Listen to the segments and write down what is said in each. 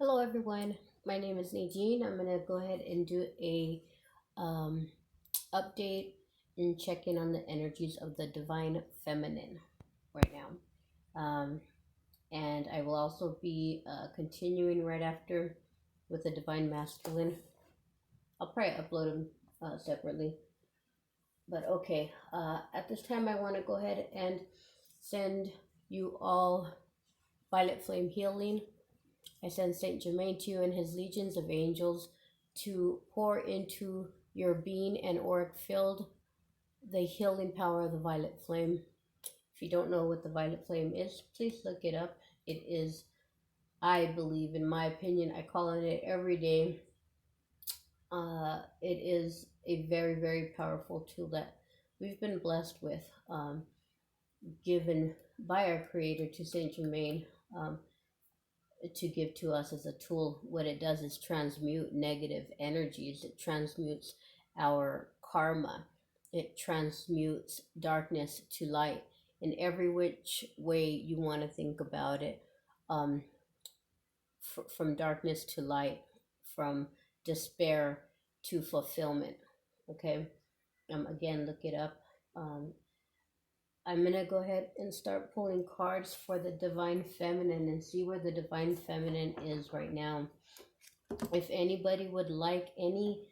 Hello everyone, my name is Nadine. I'm gonna go ahead and do a um, update and check in on the energies of the divine feminine right now. And I will also be continuing right after with the divine masculine. I'll probably upload them separately. But okay, at this time I want to go ahead and send you all violet flame healing. I send Saint Germain to you and his legions of angels to pour into your being and auric field the healing power of the violet flame. If you don't know what the violet flame is, please look it up. It is, I believe, in my opinion, I call on it every day. It is a very, very powerful tool that we've been blessed with, given by our Creator to Saint Germain. To give to us as a tool. What it does is transmute negative energies. It transmutes our karma. It transmutes darkness to light in every which way you want to think about it. From darkness to light, from despair to fulfillment. Okay. Again, look it up. I'm going to go ahead and start pulling cards for the divine feminine and see where the divine feminine is right now. If anybody would like any,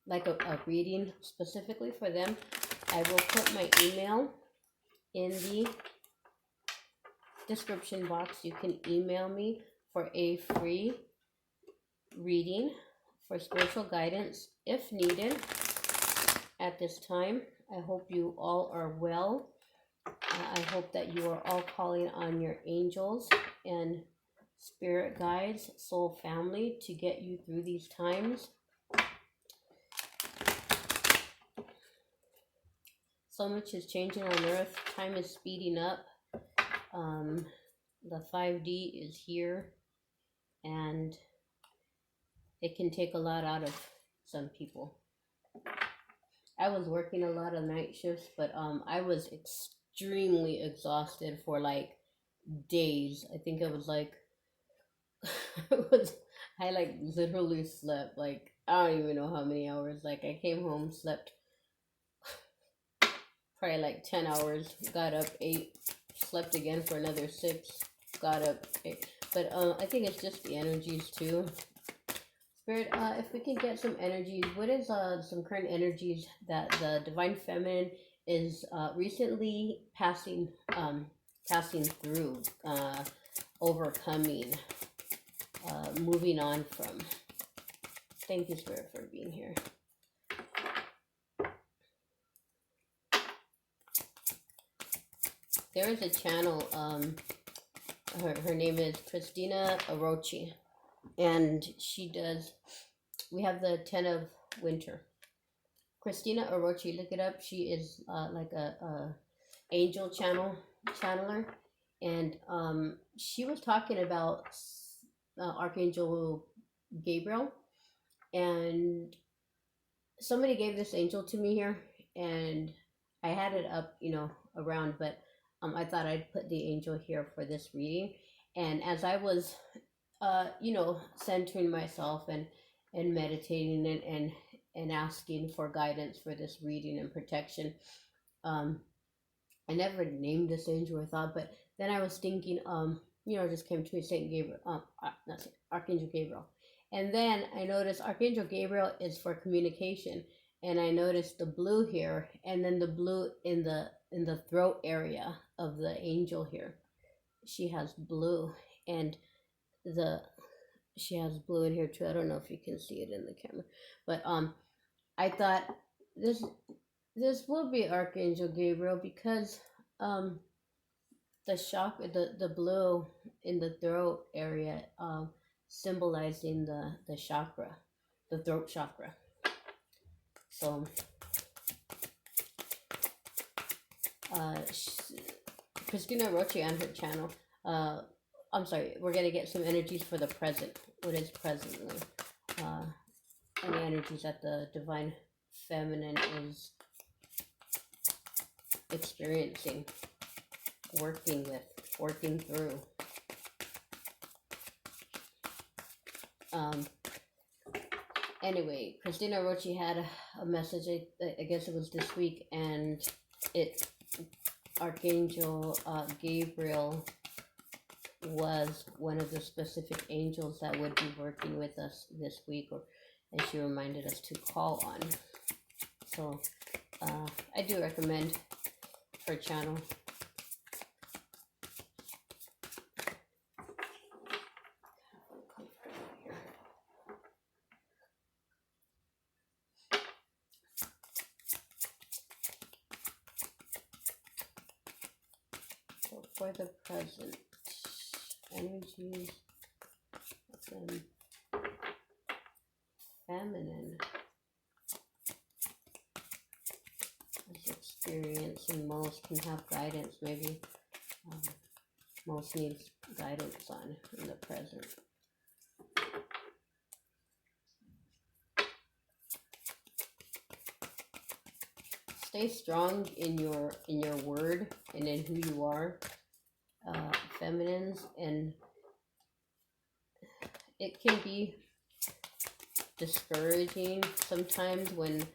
like a reading specifically for them, I will put my email in the description box. You can email me for a free reading for spiritual guidance if needed at this time. I hope you all are well. I hope that you are all calling on your angels and spirit guides, soul family, to get you through these times. So much is changing on earth. Time is speeding up. The 5D is here, and it can take a lot out of some people. I was working a lot of night shifts, but I was extremely exhausted for like days. I think it was like I like literally slept like I don't even know how many hours. Like I came home, slept probably like 10 hours, got up 8, slept again for another 6, got up 8. But I think it's just the energies too. Spirit, if we can get some energies, what is some current energies that the divine feminine is recently passing through, overcoming, moving on from? Thank you, Spirit, for being here. There is a channel, her name is Christina Orochi, and she does, we have the 10 of winter. Christina Orochi, look it up. She is like a angel channeler, and she was talking about Archangel Gabriel, and somebody gave this angel to me here, and I had it up, around, but I thought I'd put the angel here for this reading. And as I was, centering myself and meditating and asking for guidance for this reading and protection, I never named this angel or thought, but then I was thinking, just came to me, Saint Gabriel, Archangel Gabriel. And then I noticed Archangel Gabriel is for communication, and I noticed the blue here, and then the blue in the throat area of the angel here. She has blue, and she has blue in here too. I don't know if you can see it in the camera, but I thought this will be Archangel Gabriel because the blue in the throat area symbolizing the chakra, the throat chakra. So Christina Roche on her channel. I'm sorry, we're gonna get some energies for the present. What is presently? Any energies that the divine feminine is experiencing, working through. Um, anyway, Christina wrote she had a message. I guess it was this week, and it Archangel Gabriel was one of the specific angels that would be working with us this week, or and she reminded us to call on. So I do recommend her channel. So for the present, energies of the feminine is experiencing most can have guidance. Maybe most needs guidance on in the present. Stay strong in your word and in who you are, feminines, and it can be discouraging sometimes when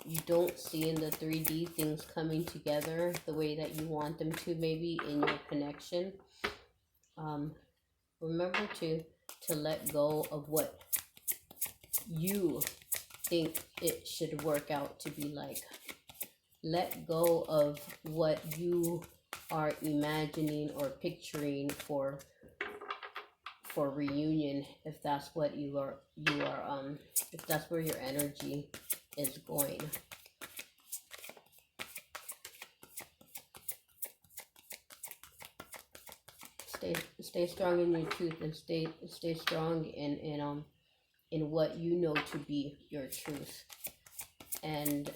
you don't see in the 3D things coming together the way that you want them to, maybe in your connection. Remember to let go of what you think it should work out to be like. Let go of what you are imagining or picturing for reunion, if that's what you are if that's where your energy is going. Stay strong in your truth, and stay strong in what you know to be your truth. And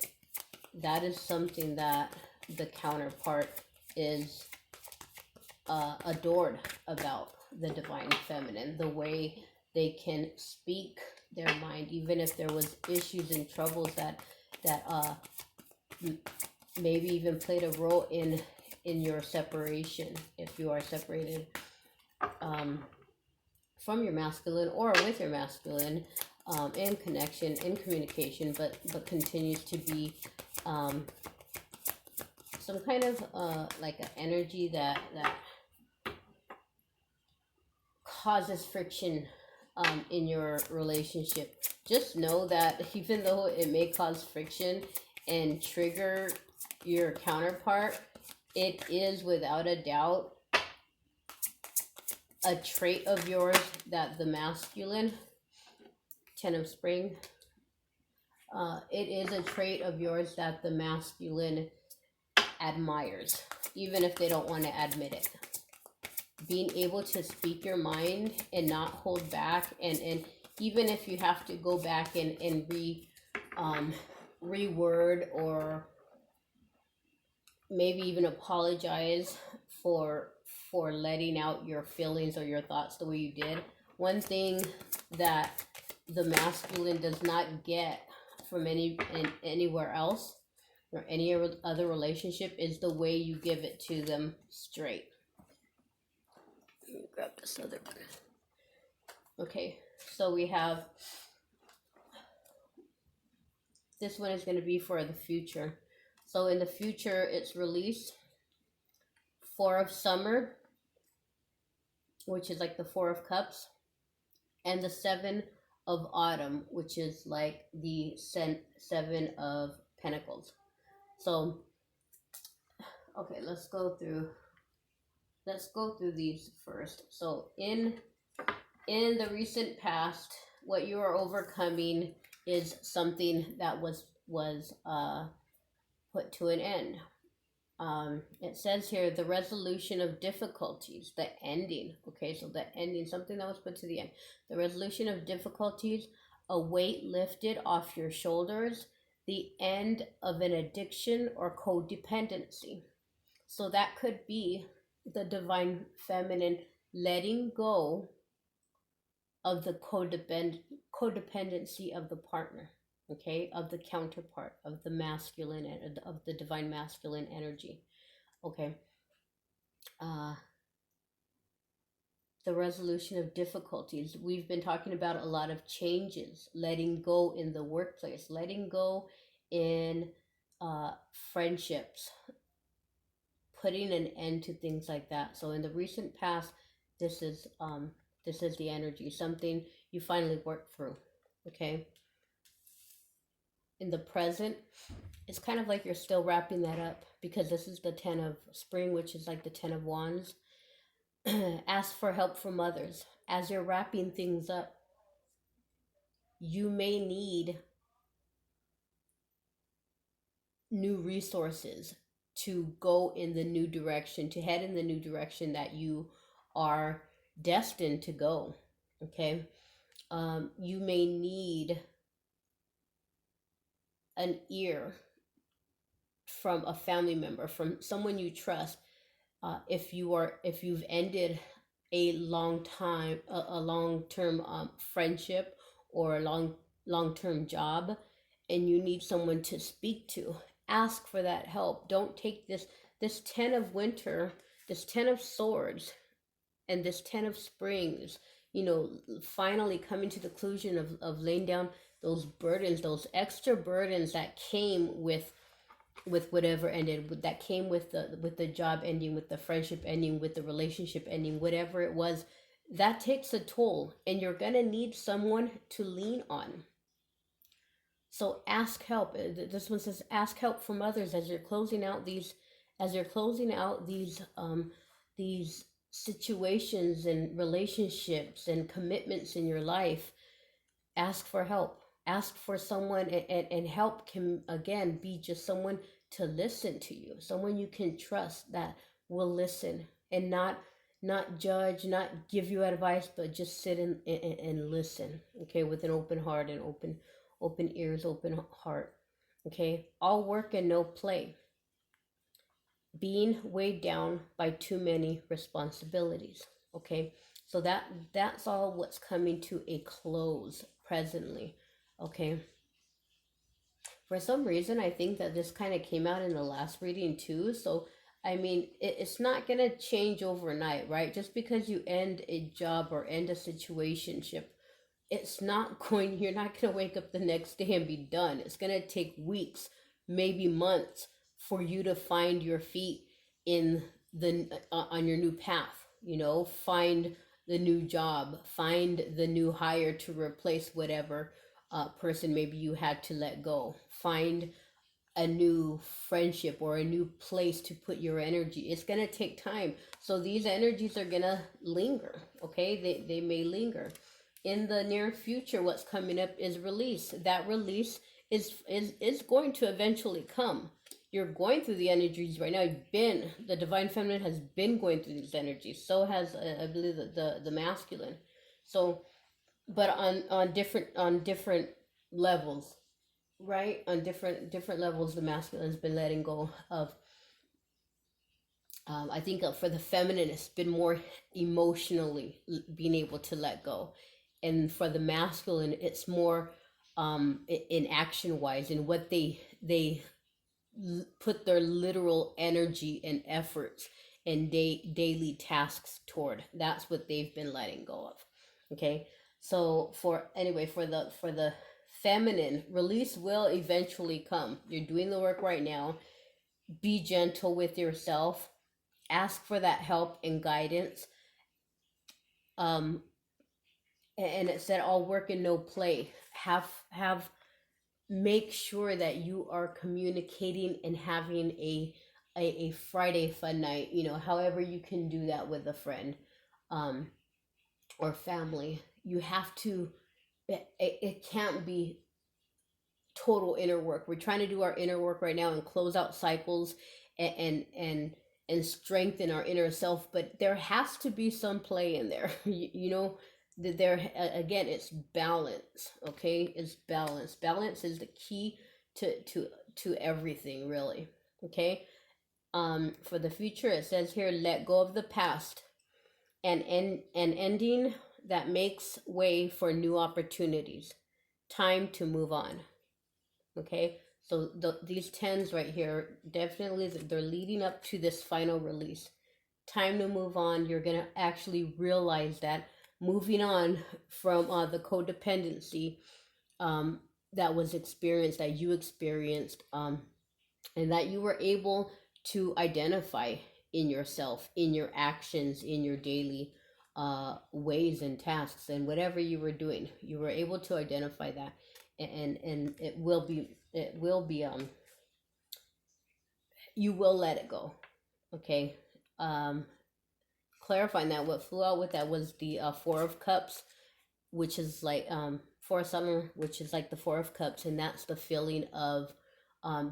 that is something that the counterpart is adored about the divine feminine, the way they can speak their mind, even if there was issues and troubles that maybe even played a role in your separation, if you are separated from your masculine or with your masculine, in connection, in communication, but continues to be some kind of like an energy that causes friction in your relationship. Just know that even though it may cause friction and trigger your counterpart, it is without a doubt a trait of yours that the masculine, 10 of spring, it is a trait of yours that the masculine admires, even if they don't want to admit it. Being able to speak your mind and not hold back, and even if you have to go back and reword or maybe even apologize for letting out your feelings or your thoughts the way you did. One thing that the masculine does not get from anywhere else or any other relationship is the way you give it to them straight. Let me grab this other one. Okay, so we have, this one is going to be for the future. So in the future, it's released 4 of summer, which is like the 4 of cups, and the 7 of autumn, which is like the 7 of pentacles. So, okay, let's go through these first. So in the recent past, what you are overcoming is something that was put to an end. It says here, the resolution of difficulties, the ending. Okay, so the ending, something that was put to the end. The resolution of difficulties, a weight lifted off your shoulders, the end of an addiction or codependency. So that could be the divine feminine letting go of the codependency of the partner. Okay, of the counterpart, of the masculine, of the divine masculine energy. Okay. the resolution of difficulties. We've been talking about a lot of changes, letting go in the workplace, letting go in uh, friendships, putting an end to things like that. So in the recent past, this is this is the energy, something you finally worked through. Okay. In the present, it's kind of like you're still wrapping that up because this is the 10 of spring, which is like the 10 of wands. Ask for help from others. As you're wrapping things up, you may need new resources to go in the new direction, to head in the new direction that you are destined to go. Okay. You may need an ear from a family member, from someone you trust. If you've ended a a long term friendship or a long term job, and you need someone to speak to, ask for that help. Don't take this 10 of winter, this 10 of swords, and this 10 of springs, finally coming to the conclusion of laying down those burdens, those extra burdens that came with whatever ended, that came with the job ending, with the friendship ending, with the relationship ending, whatever it was. That takes a toll, and you're gonna need someone to lean on. So ask help. This one says ask help from others as you're closing out these situations and relationships and commitments in your life. Ask for help. Ask for someone, and help can again be just someone to listen to you, someone you can trust that will listen and not judge, not give you advice, but just sit and listen. Okay, with an open heart and open ears, open heart. Okay, all work and no play. Being weighed down by too many responsibilities. Okay, so that's all what's coming to a close presently. Okay, for some reason I think that this kind of came out in the last reading too. So I mean, it's not going to change overnight, right? Just because you end a job or end a situationship, it's not going you're not going to wake up the next day and be done. It's going to take weeks, maybe months, for you to find your feet in the on your new path. Find the new job, find the new hire to replace whatever person maybe you had to let go, find a new friendship or a new place to put your energy. It's going to take time. So these energies are going to linger. Okay, they may linger. In the near future, what's coming up is release. That release is going to eventually come. You're going through the energies right now. The divine feminine has been going through these energies. So has I believe the masculine. So, but on different levels, right? On different levels, the masculine has been letting go of. I think for the feminine, it's been more emotionally being able to let go, and for the masculine, it's more in action wise, in what they put their literal energy and efforts and daily tasks toward. That's what they've been letting go of. Okay, so for the feminine, release will eventually come. You're doing the work right now. Be gentle with yourself. Ask for that help and guidance. um and it said all work and no play. Have Make sure that you are communicating and having a Friday fun night, however you can do that with a friend um or family. You have to, it can't be total inner work. We're trying to do our inner work right now and close out cycles and and strengthen our inner self, but there has to be some play in there. That there again, it's balance. Okay, it's balance. Balance is the key to everything, really. Okay. For the future, it says here, let go of the past and ending that makes way for new opportunities. Time to move on. Okay, so these tens right here, definitely they're leading up to this final release. time to move on. You're going to actually realize that moving on from the codependency um, that was experienced, that you experienced, and that you were able to identify in yourself, in your actions, in your daily ways and tasks, and whatever you were doing, you were able to identify that, and it will be you will let it go. Okay. um Clarifying that, what flew out with that was the Four of Cups, which is like for summer, which is like the Four of Cups, and that's the feeling of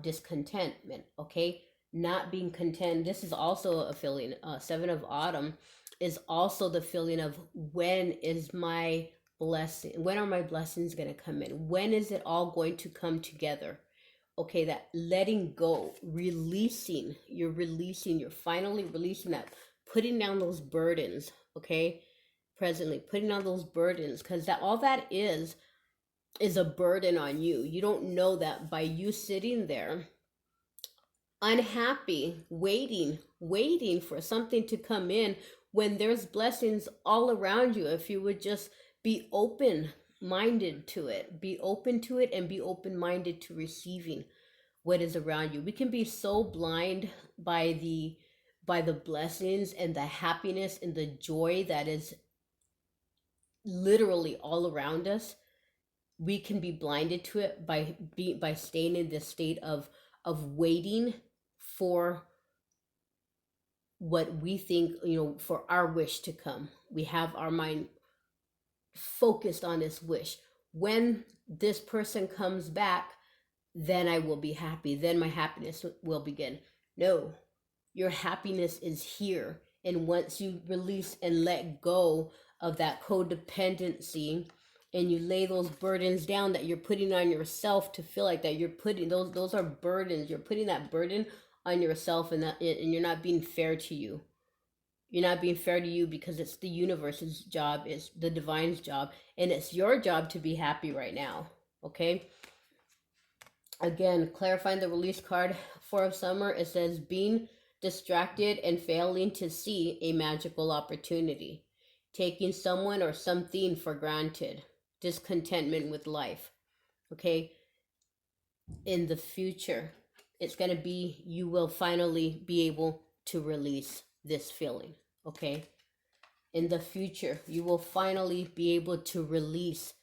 discontentment. Okay, not being content. This is also a feeling. Seven of Autumn is also the feeling of, when is my blessing? When are my blessings going to come in? When is it all going to come together? Okay, that letting go, releasing. You're finally releasing that, putting down those burdens. Okay, presently putting on those burdens, because that all that is a burden on you. You don't know that by you sitting there unhappy, waiting for something to come in, when there's blessings all around you. If you would just be open minded to it, be open to it, and be open minded to receiving what is around you. We can be so blind by the blessings and the happiness and the joy that is literally all around us. We can be blinded to it by staying in this state of waiting for what we think, for our wish to come. We have our mind focused on this wish. When this person comes back, then I will be happy, then my happiness will begin. No, your happiness is here. And once you release and let go of that codependency, and you lay those burdens down that you're putting on yourself, to feel like that you're putting those are burdens, you're putting that burden on yourself, and you're not being fair to you. You're not being fair to you, because it's the universe's job, it's the divine's job, and it's your job to be happy right now. Okay, again, clarifying the release card, Four of Summer, it says being distracted and failing to see a magical opportunity, taking someone or something for granted, discontentment with life. Okay, in the future, it's going to be, you will finally be able to release this feeling. Okay, in the future, you will finally be able to release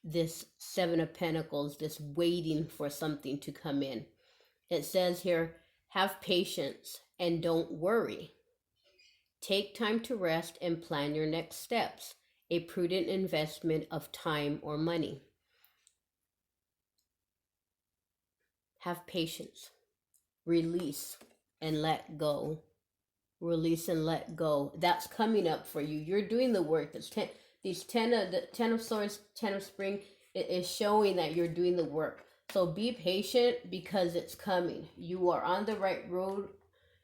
this Seven of Pentacles, this waiting for something to come in. It says here, have patience and don't worry. Take time to rest and plan your next steps, a prudent investment of time or money. Have patience. Release and let go. Release and let go. That's coming up for you. You're doing the work. These 10 of Swords, 10 of Spring, it is showing that you're doing the work. So be patient, because it's coming. You are on the right road.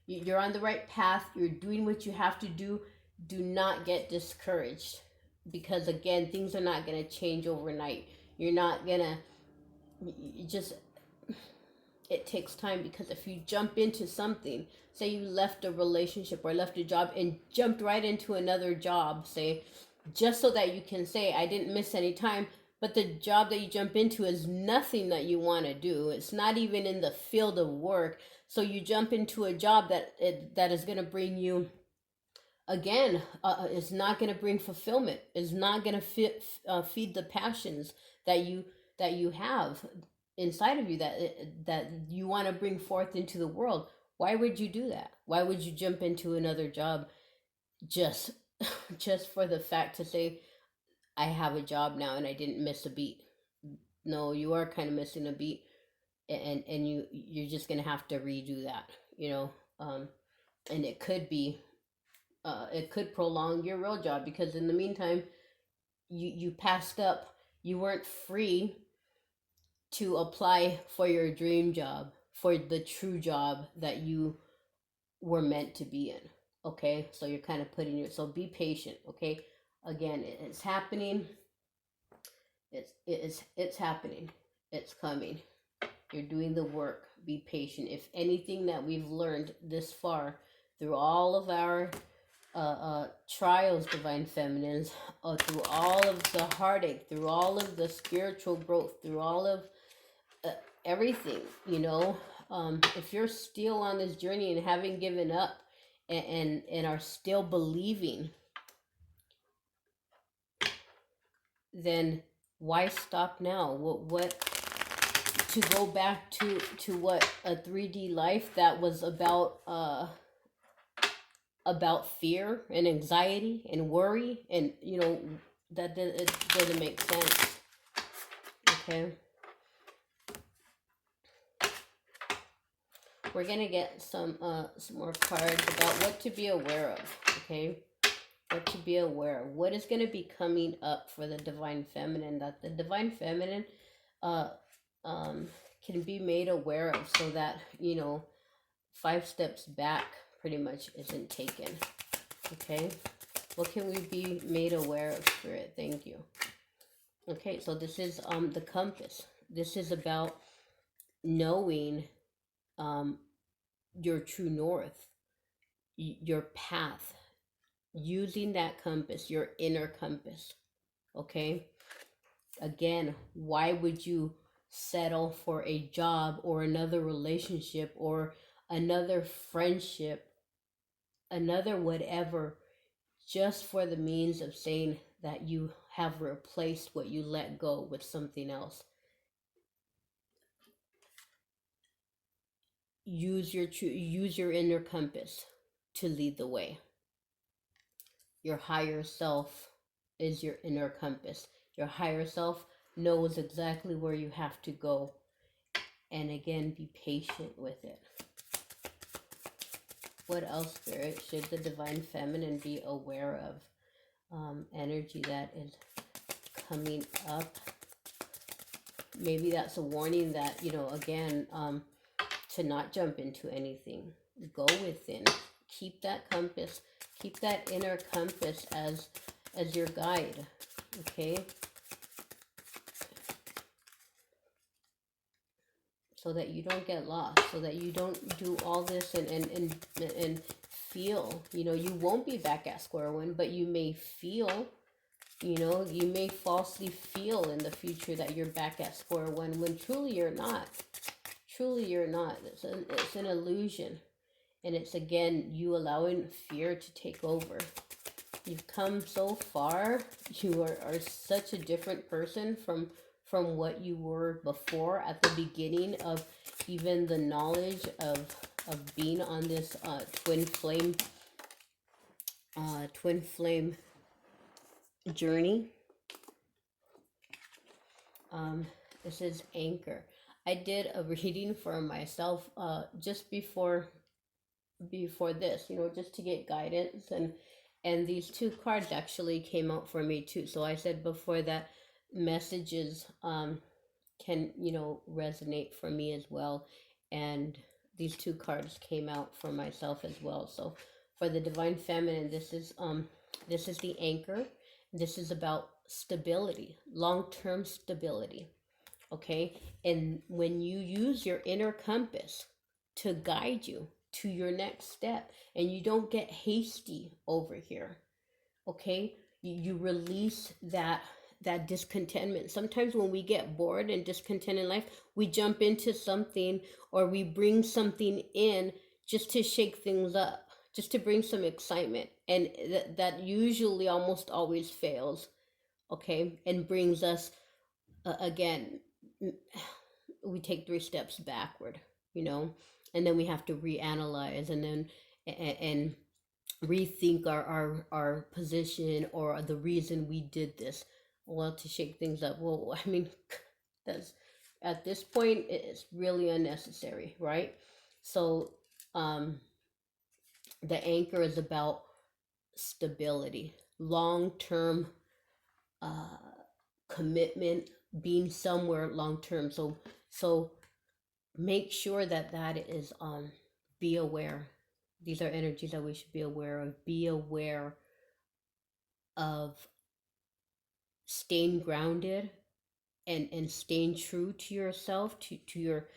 You're on the right path. You're doing what you have to do. Do not get discouraged, because again, things are not going to change overnight. You're not going to just, it takes time, because if you jump into something, say you left a relationship or left a job and jumped right into another job, say, just so that you can say, I didn't miss any time, but the job that you jump into is nothing that you want to do. It's not even in the field of work. So you jump into a job that is going to bring you, again, it's not going to bring fulfillment. It's not going to feed the passions that you have inside of you, that you want to bring forth into the world. Why would you do that? Why would you jump into another job just for the fact to say, I have a job now and I didn't miss a beat? No, you are kind of missing a beat, and you're just gonna have to redo that, and it could prolong your real job, because in the meantime, you passed up, you weren't free to apply for your dream job, for the true job that you were meant to be in. Okay, so you're kind of putting your, so be patient. Okay, again, it's happening. It's happening. It's coming. You're doing the work. Be patient. If anything that we've learned this far through all of our trials, divine feminines, through all of the heartache, through all of the spiritual growth, through all of uh, everything, if you're still on this journey and haven't given up, and are still believing, then why stop now? What to go back to what a 3D life that was about fear and anxiety and worry, and it doesn't make sense. Okay, we're gonna get some more cards about what to be aware of. Okay, what to be aware of, what is going to be coming up for the divine feminine, that the divine feminine uh can be made aware of, so that 5 steps back pretty much isn't taken. Okay, what can we be made aware of, Spirit? Thank you. Okay, so this is the compass. This is about knowing your true north, your path, using that compass, your inner compass. Okay, again, why would you settle for a job or another relationship or another friendship, another whatever, just for the means of saying that you have replaced what you let go with something else? Use your inner compass to lead the way. Your higher self is your inner compass. Your higher self knows exactly where you have to go. And again, be patient with it. What else, Spirit, should the divine feminine be aware of? Energy that is coming up. Maybe that's a warning that, again, to not jump into anything. Go within. Keep that compass. Keep that inner compass as your guide. Okay? So that you don't get lost, so that you don't do all this and feel, you won't be back at square one, but you may feel, you may falsely feel in the future that you're back at square one, when truly you're not. Truly you're not. It's an illusion. And it's, again, you allowing fear to take over. You've come so far. You are such a different person from what you were before, at the beginning of even the knowledge of being on this twin flame journey. This is Anchor. I did a reading for myself just before this, just to get guidance, and these 2 cards actually came out for me too. So I said before that messages can resonate for me as well, and these 2 cards came out for myself as well. So for the divine feminine, this is the Anchor. This is about stability, long-term stability. Okay, and when you use your inner compass to guide you to your next step, and you don't get hasty over here, okay, you release that discontentment. Sometimes when we get bored and discontent in life, we jump into something, or we bring something in just to shake things up, just to bring some excitement, and that usually almost always fails. Okay, and brings us again, we take 3 steps backward, and then we have to reanalyze, and then and rethink our position, or the reason we did this, well, to shake things up. Well, I mean, that's, at this point, it's really unnecessary, right? So the Anchor is about stability, long-term commitment, being somewhere long-term. So make sure that is be aware. These are energies that we should be aware of. Be aware of staying grounded, and staying true to yourself, to your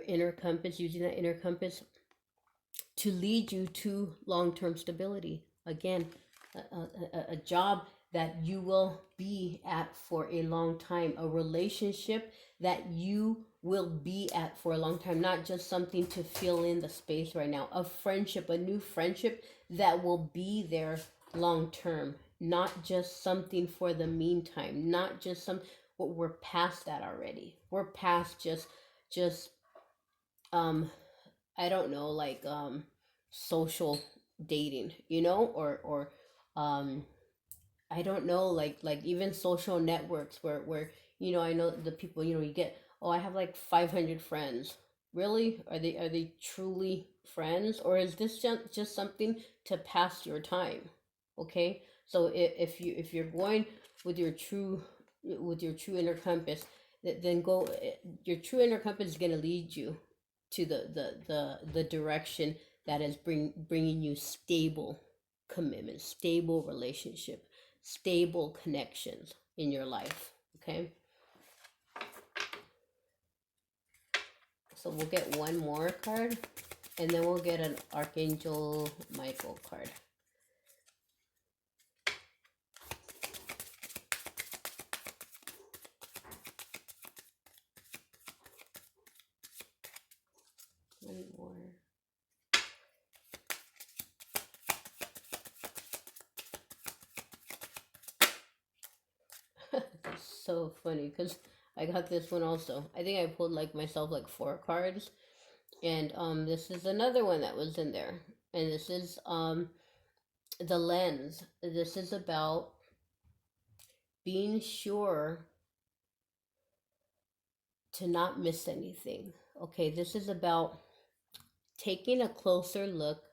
inner compass, using that inner compass to lead you to long-term stability, Again, a job that you will be at for a long time, a relationship that you will be at for a long time, not just something to fill in the space right now, a friendship, a new friendship that will be there long term, not just something for the meantime, not just some, what we're past that already. We're past just um I don't know, like social dating, or um I don't know, like even social networks where I know the people, you get, oh, I have like 500 friends. Really? Are they truly friends, or is this just something to pass your time? Okay? So if you're going with your true inner compass, then go, your true inner compass is going to lead you to the direction that is bringing you stable commitment, stable relationship, stable connections in your life. Okay, so we'll get one more card, and then we'll get an Archangel Michael card. One more. That's so funny because I got this one also. I think I pulled like myself like 4 cards, and this is another one that was in there, and this is the lens. This is about being sure to not miss anything. Okay, this is about taking a closer look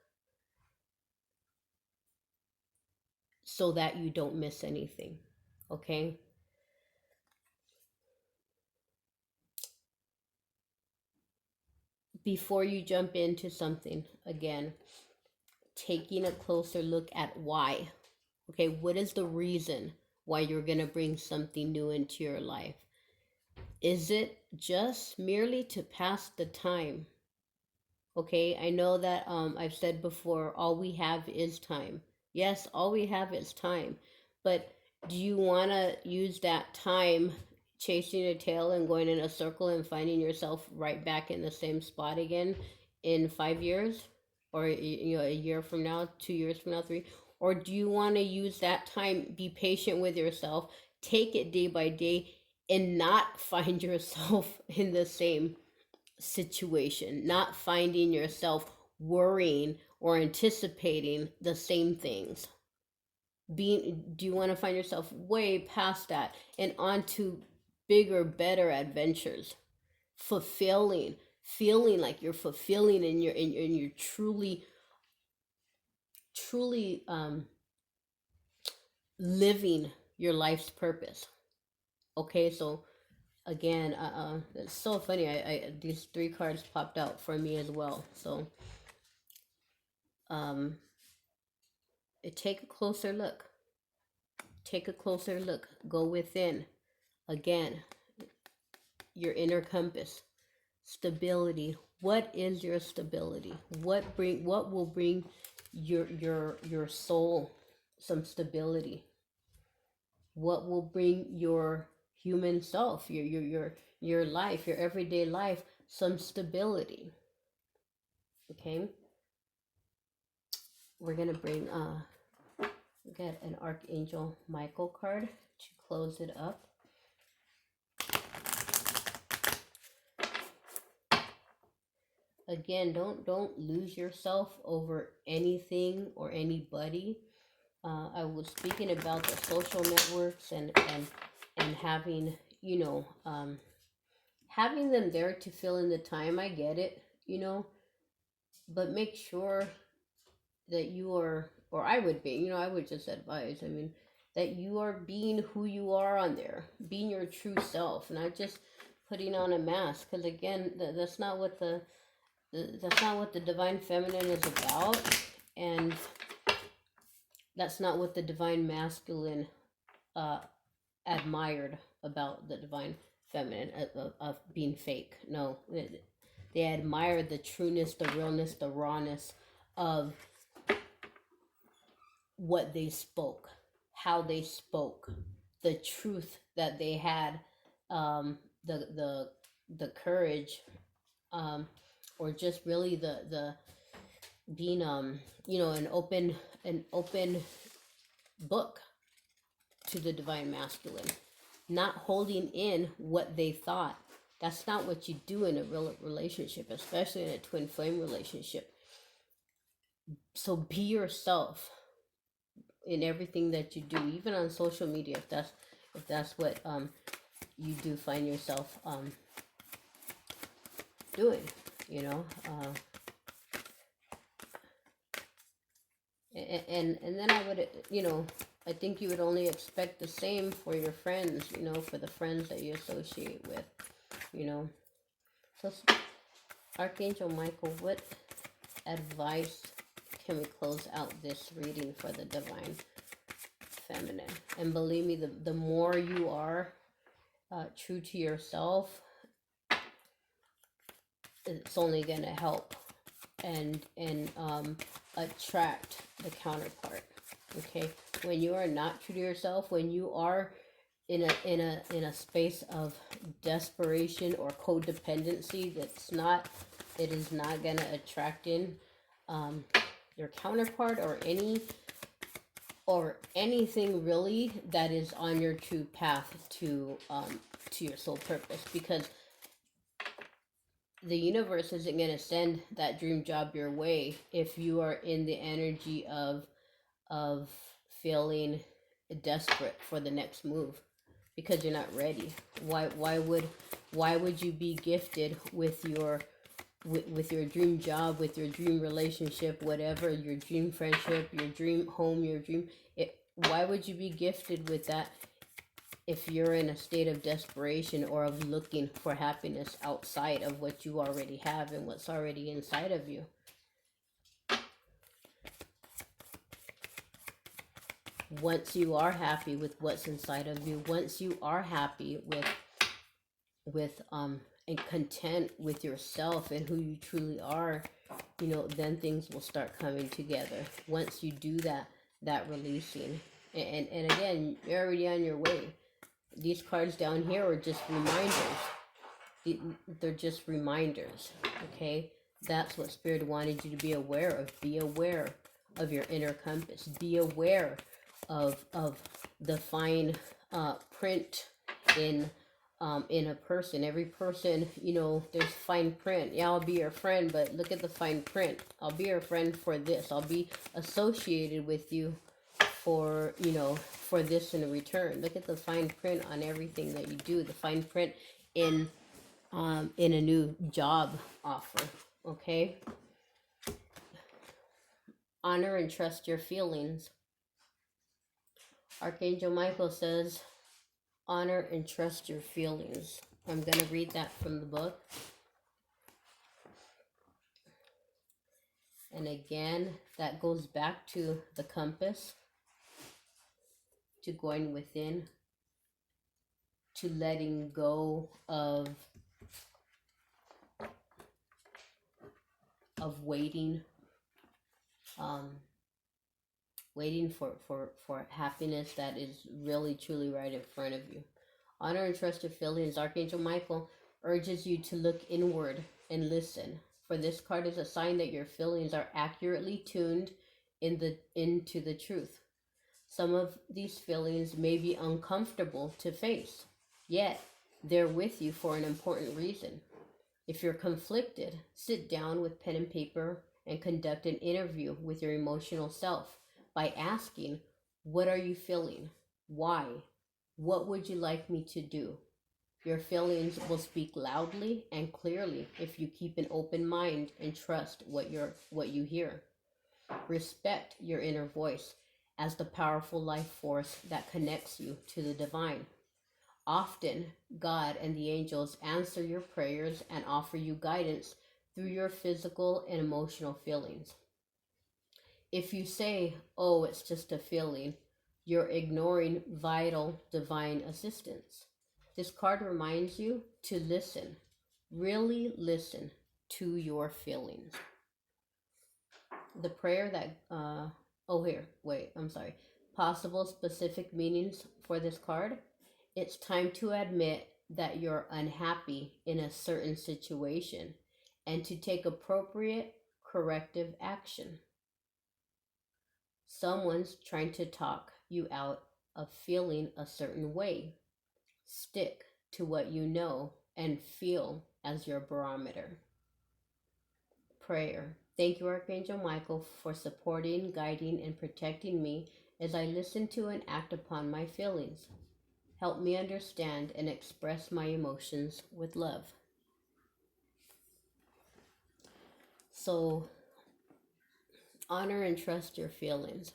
so that you don't miss anything. Okay, before you jump into something, again, taking a closer look at why. Okay, what is the reason why you're going to bring something new into your life? Is it just merely to pass the time? Okay, I know that I've said before, all we have is time. Yes, all we have is time. But do you want to use that time chasing a tail and going in a circle and finding yourself right back in the same spot again in 5 years? Or a year from now, 2 years from now, three? Or do you want to use that time, be patient with yourself, take it day by day, and not find yourself in the same situation, not finding yourself worrying or anticipating the same things? Do you want to find yourself way past that and onto bigger, better adventures, fulfilling, feeling like you're fulfilling, and you're truly living your life's purpose? Okay, so again, it's so funny. I these 3 cards popped out for me as well. So um take a closer look. Take a closer look. Go within. Again, your inner compass. Stability. What is your stability? What will bring your soul some stability? What will bring your human self, your life, your everyday life, some stability? Okay? We're gonna bring get an Archangel Michael card to close it up. Again, don't lose yourself over anything or anybody. I was speaking about the social networks and having, having them there to fill in the time. I get it, but make sure that you are, or I would be, I would just advise, I mean, that you are being who you are on there, being your true self, not just putting on a mask. Because again, that's not what the divine feminine is about, and that's not what the divine masculine uh, admired about the divine feminine, of being fake. No, they admired the trueness, the realness, the rawness of what they spoke, how they spoke, the truth that they had, um, the courage, um, or just really the being, an open book to the divine masculine, not holding in what they thought. That's not what you do in a real relationship, especially in a twin flame relationship. So be yourself in everything that you do, even on social media, if that's what you do find yourself doing, you know. And then I would, I think you would only expect the same for your friends, for the friends that you associate with, you know. So, Archangel Michael, what advice can we close out this reading for the divine feminine? And believe me, the more you are true to yourself, it's only going to help and attract the counterpart. Okay, when you are not true to yourself, when you are in a space of desperation or codependency, it is not going to attract in your counterpart or anything really that is on your true path to your soul purpose, because the universe isn't going to send that dream job your way if you are in the energy of feeling desperate for the next move, because you're not ready. Why would you be gifted with your dream job, with your dream relationship, whatever, your dream friendship, your dream home, why would you be gifted with that if you're in a state of desperation or of looking for happiness outside of what you already have and what's already inside of you? Once you are happy with what's inside of you, once you are happy with and content with yourself and who you truly are, then things will start coming together. Once you do that releasing, and again, you're already on your way. These cards down here are just reminders. They're just reminders. Okay, that's what Spirit wanted you to be aware of. Be aware of your inner compass. Be aware of the fine print in a person. Every person, there's fine print. Yeah, I'll be your friend, but look at the fine print. I'll be your friend for this. I'll be associated with you for this in return. Look at the fine print on everything that you do. The fine print in a new job offer. Okay. Honor and trust your feelings. Archangel Michael says, honor and trust your feelings. I'm going to read that from the book. And again, that goes back to the compass, to going within, to letting go of waiting, waiting for happiness that is really truly right in front of you. Honor and trust your feelings. Archangel Michael urges you to look inward and listen, for this card is a sign that your feelings are accurately tuned into the truth. Some of these feelings may be uncomfortable to face, yet they're with you for an important reason. If you're conflicted, sit down with pen and paper and conduct an interview with your emotional self by asking, what are you feeling? Why? What would you like me to do? Your feelings will speak loudly and clearly if you keep an open mind and trust what you hear. Respect your inner voice as the powerful life force that connects you to the divine. Often, God and the angels answer your prayers and offer you guidance through your physical and emotional feelings. If you say, oh, it's just a feeling, you're ignoring vital divine assistance. This card reminds you to listen, really listen to your feelings. The prayer that Oh, here, wait, I'm sorry. Possible specific meanings for this card. It's time to admit that you're unhappy in a certain situation and to take appropriate corrective action. Someone's trying to talk you out of feeling a certain way. Stick to what you know and feel as your barometer. Prayer. Thank you, Archangel Michael, for supporting, guiding, and protecting me as I listen to and act upon my feelings. Help me understand and express my emotions with love. So, honor and trust your feelings.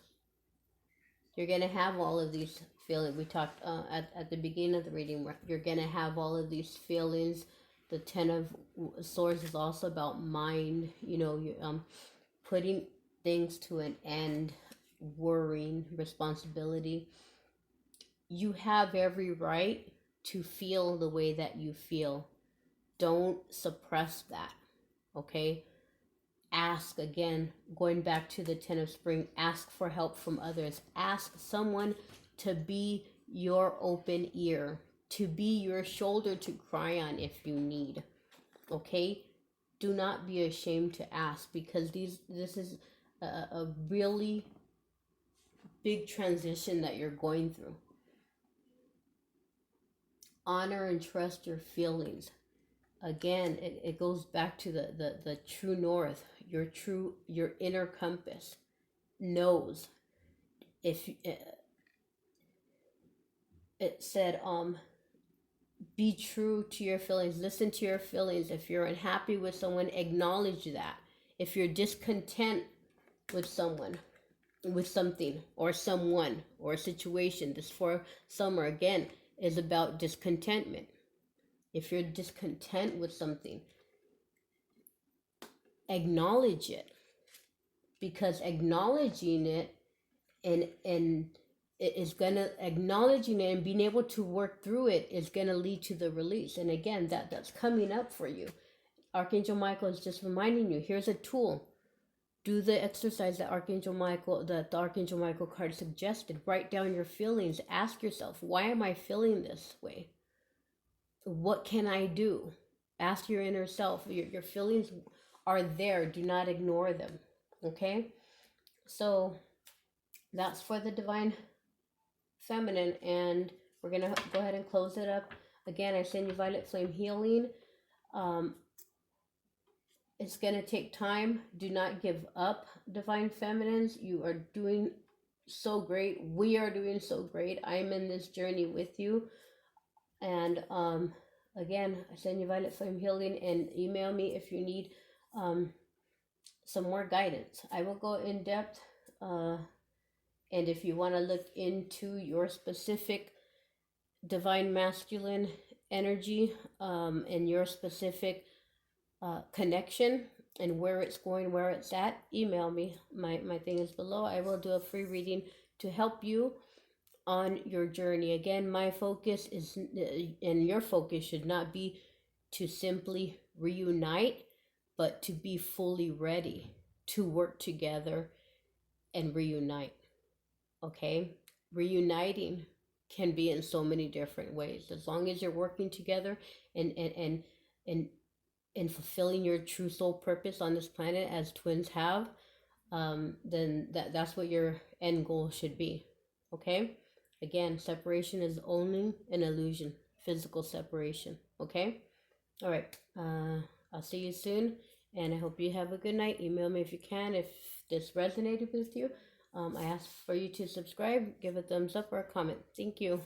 You're going to have all of these feelings. We talked at the beginning of the reading, you're going to have all of these feelings. The Ten of Swords is also about mind, putting things to an end, worrying, responsibility. You have every right to feel the way that you feel. Don't suppress that, okay? Ask again, going back to the Ten of Spring, ask for help from others. Ask someone to be your open ear, to be your shoulder to cry on if you need, okay? Do not be ashamed to ask, because this is a really big transition that you're going through. Honor and trust your feelings. Again, it goes back to the true north, your inner compass knows. If it said, be true to your feelings, listen to your feelings. If you're unhappy with someone, acknowledge that. If you're discontent with someone, with something or someone or a situation, this for summer again is about discontentment. If you're discontent with something, acknowledge it, because acknowledging it and it is gonna, acknowledging it and being able to work through it is gonna lead to the release. And again, that's coming up for you. Archangel Michael is just reminding you, here's a tool. Do the exercise that Archangel Michael, the Archangel Michael card suggested. Write down your feelings. Ask yourself, why am I feeling this way? What can I do? Ask your inner self. Your feelings are there. Do not ignore them. Okay? So that's for the Divine Feminine. And we're going to go ahead and close it up. Again, I send you Violet Flame Healing. It's going to take time. Do not give up, Divine Feminines. You are doing so great. We are doing so great. I'm in this journey with you. And again, I send you Violet Flame Healing, and email me if you need some more guidance. I will go in depth. And if you want to look into your specific Divine Masculine energy and your specific connection and where it's going, where it's at, email me. My thing is below. I will do a free reading to help you on your journey. Again, my focus is, and your focus should not be to simply reunite, but to be fully ready to work together and reunite. Okay? Reuniting can be in so many different ways. As long as you're working together and fulfilling your true soul purpose on this planet as twins have, then that's what your end goal should be. Okay? Again, separation is only an illusion, physical separation. Okay? All right. I'll see you soon, and I hope you have a good night. Email me if you can, if this resonated with you. I ask for you to subscribe, give a thumbs up, or a comment. Thank you.